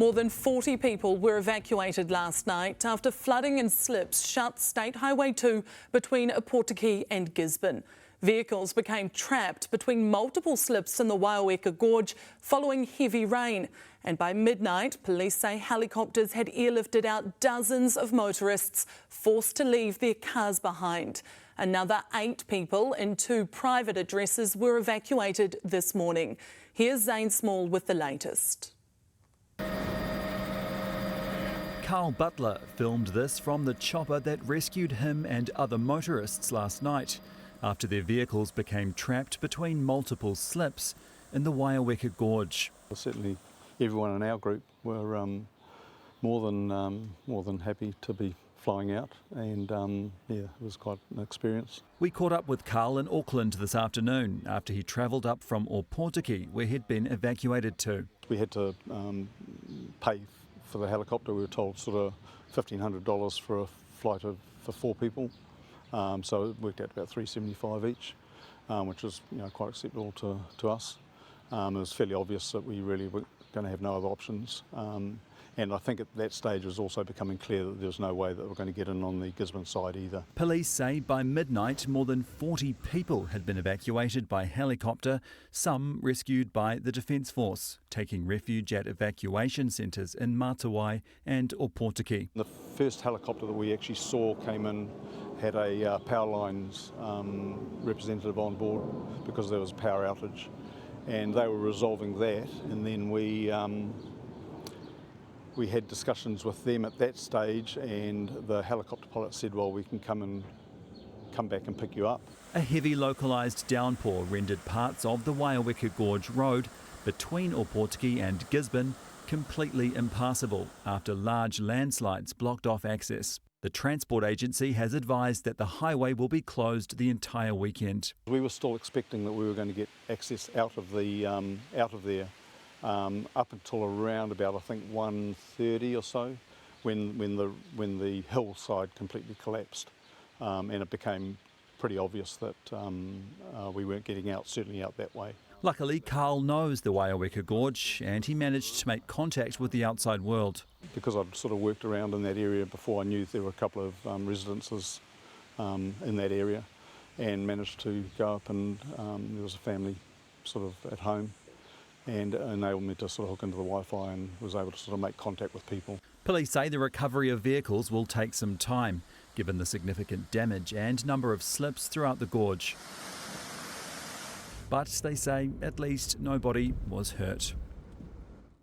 More than 40 people were evacuated last night after flooding and slips shut State Highway 2 between Ōpōtiki and Gisborne. Vehicles became trapped between multiple slips in the Waiaweka Gorge following heavy rain. And by midnight, police say helicopters had airlifted out dozens of motorists forced to leave their cars behind. Another 8 people in 2 private addresses were evacuated this morning. Here's Zane Small with the latest. Carl Butler filmed this from the chopper that rescued him and other motorists last night after their vehicles became trapped between multiple slips in the Waiaweka Gorge. Certainly everyone in our group were more than happy to be flying out, and it was quite an experience. We caught up with Carl in Auckland this afternoon after he travelled up from Ōpōtiki, where he'd been evacuated to. We had to pay for the helicopter. We were told sort of $1,500 for a flight for 4 people, so it worked out about $375 each, which was quite acceptable to us. It was fairly obvious that we really were going to have no other options. And I think at that stage it was also becoming clear that there was no way that we're going to get in on the Gisborne side either. Police say by midnight more than 40 people had been evacuated by helicopter, some rescued by the Defence Force, taking refuge at evacuation centres in Matawai and Ōpōtiki. The first helicopter that we actually saw came in, had a power lines representative on board because there was a power outage, and they were resolving that, and then we had discussions with them at that stage, and the helicopter pilot said, well, we can come back and pick you up. A heavy localised downpour rendered parts of the Waiaweka Gorge Road between Ōpōtiki and Gisborne completely impassable after large landslides blocked off access. The Transport Agency has advised that the highway will be closed the entire weekend. We were still expecting that we were going to get access out of there up until around about, I think, 1:30 or so, when the hillside completely collapsed, and it became pretty obvious that we weren't getting out, certainly out that way. Luckily, Carl knows the Waiaweka Gorge and he managed to make contact with the outside world. Because I'd sort of worked around in that area before, I knew there were a couple of residences in that area, and managed to go up, and there was a family sort of at home, and enabled me to sort of hook into the Wi-Fi and was able to sort of make contact with people. Police say the recovery of vehicles will take some time, given the significant damage and number of slips throughout the gorge. But they say at least nobody was hurt.